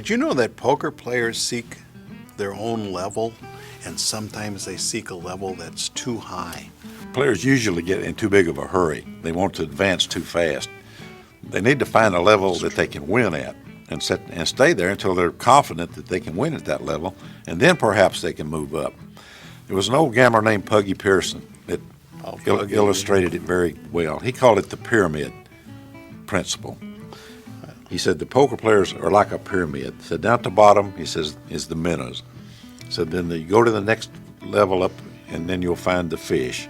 Did you know that poker players seek their own level, and sometimes they seek a level that's too high? Players usually get in too big of a hurry. They want to advance too fast. They need to find a level that they can win at and stay there until they're confident that they can win at that level, and then perhaps they can move up. There was an old gambler named Puggy Pearson that illustrated it very well. He called it the pyramid principle. He said the poker players are like a pyramid. He said down at the bottom, he says, is the minnows. He said then you go to the next level up, and then you'll find the fish.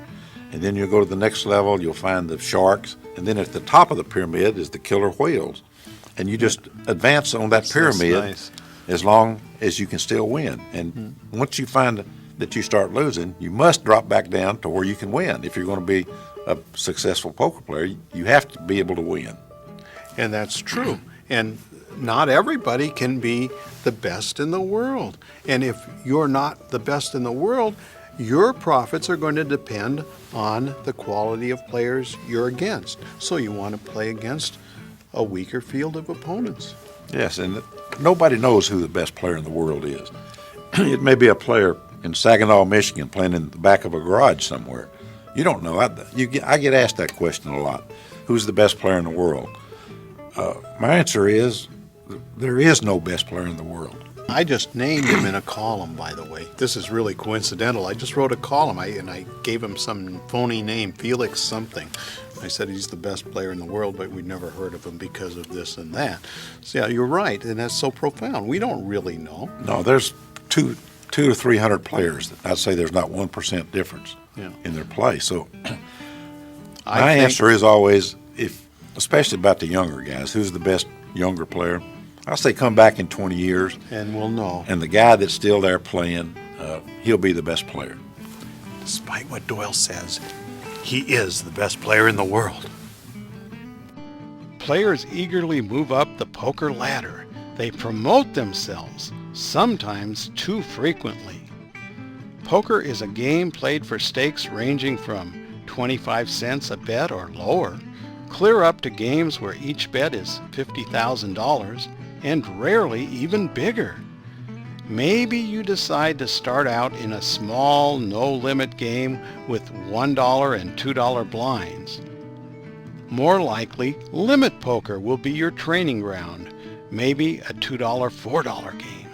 And then you'll go to the next level, you'll find the sharks. And then at the top of the pyramid is the killer whales. And you just advance on that pyramid as long as you can still win. And once you find that you start losing, you must drop back down to where you can win. If you're going to be a successful poker player, you have to be able to win. And that's true. And not everybody can be the best in the world. And if you're not the best in the world, your profits are going to depend on the quality of players you're against. So you want to play against a weaker field of opponents. Yes, and nobody knows who the best player in the world is. It may be a player in Saginaw, Michigan, playing in the back of a garage somewhere. You don't know. I get asked that question a lot. Who's the best player in the world? My answer is there is no best player in the world. I just named him in a column, by the way. This is really coincidental. I just wrote a column, and I gave him some phony name, Felix something. I said he's the best player in the world, but we'd never heard of him because of this and that. So yeah, you're right, and that's so profound. We don't really know. No, there's two to 300 players. I'd say there's not 1% difference in their play. So my answer is always, especially about the younger guys, who's the best younger player? I say come back in 20 years. And we'll know. And the guy that's still there playing, he'll be the best player. Despite what Doyle says, he is the best player in the world. Players eagerly move up the poker ladder. They promote themselves, sometimes too frequently. Poker is a game played for stakes ranging from 25 cents a bet or lower, clear up to games where each bet is $50,000, and rarely even bigger. Maybe you decide to start out in a small, no-limit game with $1 and $2 blinds. More likely, limit poker will be your training ground, maybe a $2, $4 game.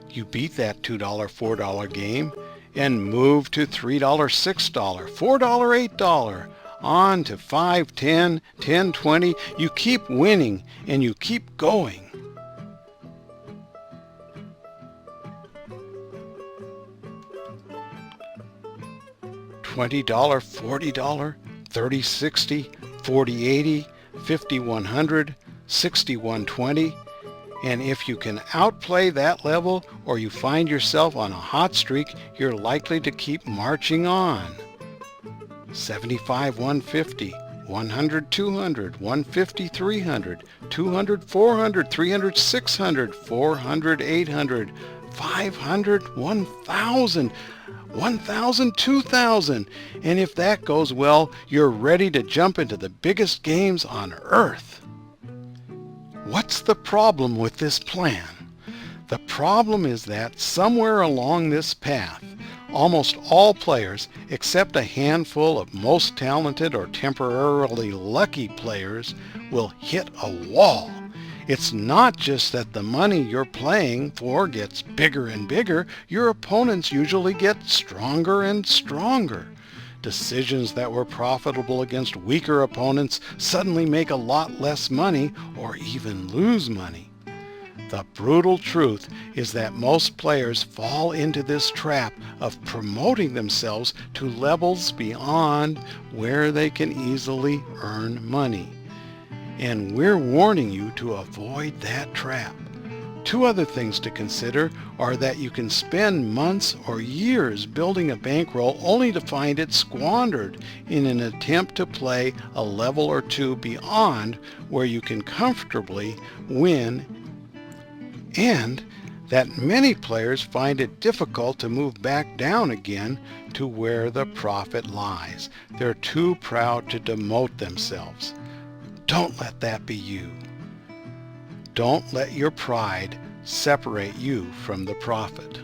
You beat that $2, $4 game and move to $3, $6, $4, $8, on to $5, $10, $10, $20. You keep winning and you keep going. $20, $40, $30, $60, $40, $80, $50, $100, $60, $120. And if you can outplay that level or you find yourself on a hot streak, you're likely to keep marching on. 75, 150, 100, 200, 150, 300, 200, 400, 300, 600, 400, 800, 500, 1,000, 1,000, 2,000. And if that goes well, you're ready to jump into the biggest games on earth. What's the problem with this plan? The problem is that somewhere along this path, almost all players, except a handful of most talented or temporarily lucky players, will hit a wall. It's not just that the money you're playing for gets bigger and bigger. Your opponents usually get stronger and stronger. Decisions that were profitable against weaker opponents suddenly make a lot less money or even lose money. The brutal truth is that most players fall into this trap of promoting themselves to levels beyond where they can easily earn money. And we're warning you to avoid that trap. Two other things to consider are that you can spend months or years building a bankroll only to find it squandered in an attempt to play a level or two beyond where you can comfortably win, and that many players find it difficult to move back down again to where the profit lies. They're too proud to demote themselves. Don't let that be you. Don't let your pride separate you from the profit.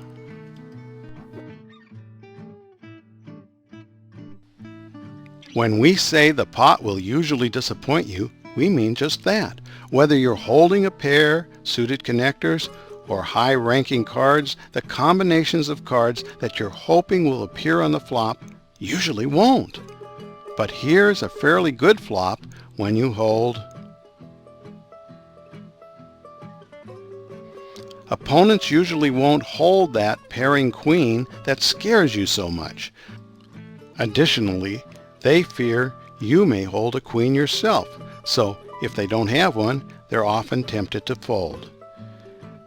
When we say the pot will usually disappoint you, we mean just that. Whether you're holding a pair, suited connectors, or high-ranking cards, the combinations of cards that you're hoping will appear on the flop usually won't. But here's a fairly good flop when you hold. Opponents usually won't hold that pairing queen that scares you so much. Additionally, they fear you may hold a queen yourself, so if they don't have one, they're often tempted to fold.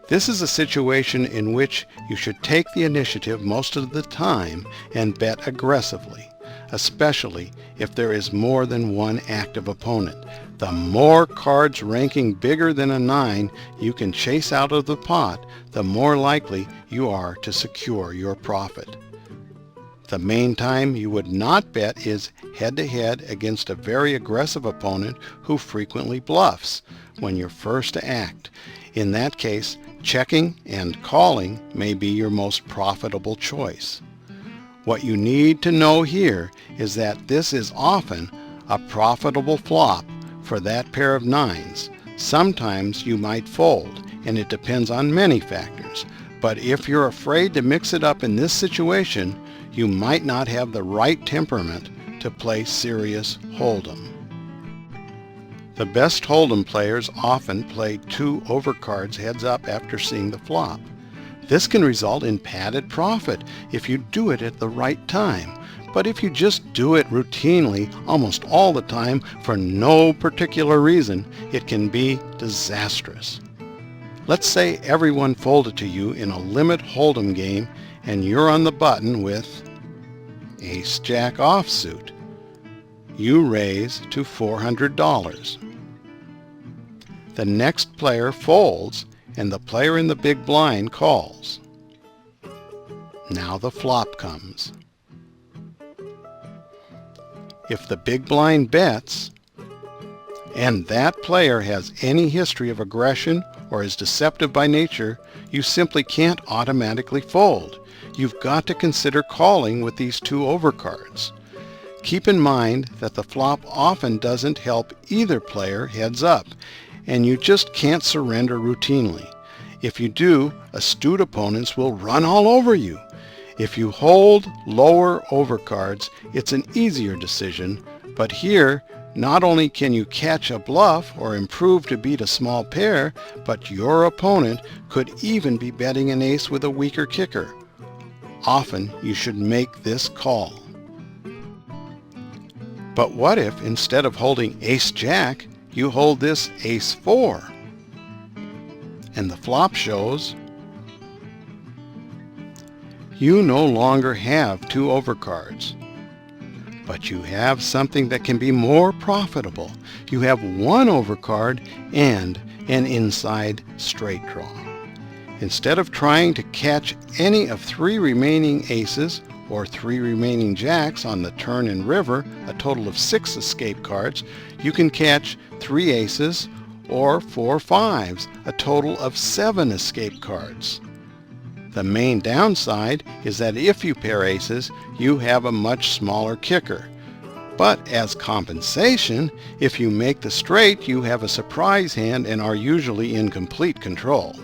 This is a situation in which you should take the initiative most of the time and bet aggressively, especially if there is more than one active opponent. The more cards ranking bigger than a 9 you can chase out of the pot, the more likely you are to secure your profit. The main time you would not bet is head-to-head against a very aggressive opponent who frequently bluffs when you're first to act. In that case, checking and calling may be your most profitable choice. What you need to know here is that this is often a profitable flop for that pair of 9s. Sometimes you might fold, and it depends on many factors. But if you're afraid to mix it up in this situation, you might not have the right temperament to play serious hold'em. The best hold'em players often play 2 overcards heads up after seeing the flop. This can result in padded profit if you do it at the right time. But if you just do it routinely almost all the time for no particular reason, it can be disastrous. Let's say everyone folded to you in a limit hold'em game and you're on the button with Ace-Jack offsuit. You raise to $400. The next player folds and the player in the big blind calls. Now the flop comes. If the big blind bets, and that player has any history of aggression or is deceptive by nature, you simply can't automatically fold. You've got to consider calling with these 2 overcards. Keep in mind that the flop often doesn't help either player heads up, and you just can't surrender routinely. If you do, astute opponents will run all over you. If you hold lower overcards, it's an easier decision, but here, not only can you catch a bluff or improve to beat a small pair, but your opponent could even be betting an ace with a weaker kicker. Often, you should make this call. But what if, instead of holding Ace-Jack, you hold this Ace-4? And the flop shows you no longer have 2 overcards, but you have something that can be more profitable. You have 1 overcard and an inside straight draw. Instead of trying to catch any of 3 remaining aces or 3 remaining jacks on the turn and river, a total of 6 escape cards, you can catch 3 aces or 4 fives, a total of 7 escape cards. The main downside is that if you pair aces, you have a much smaller kicker. But as compensation, if you make the straight, you have a surprise hand and are usually in complete control.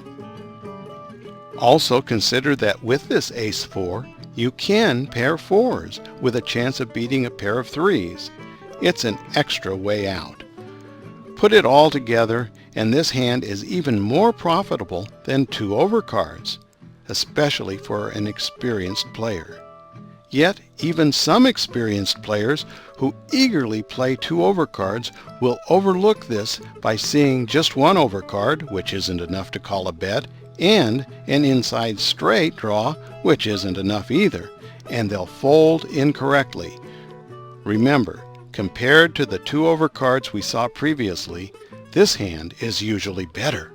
Also consider that with this Ace-4, you can pair 4s with a chance of beating a pair of 3s. It's an extra way out. Put it all together, and this hand is even more profitable than 2 overcards, especially for an experienced player. Yet, even some experienced players who eagerly play 2 overcards will overlook this by seeing just 1 overcard, which isn't enough to call a bet, and an inside straight draw, which isn't enough either, and they'll fold incorrectly. Remember, compared to the 2 overcards we saw previously, this hand is usually better.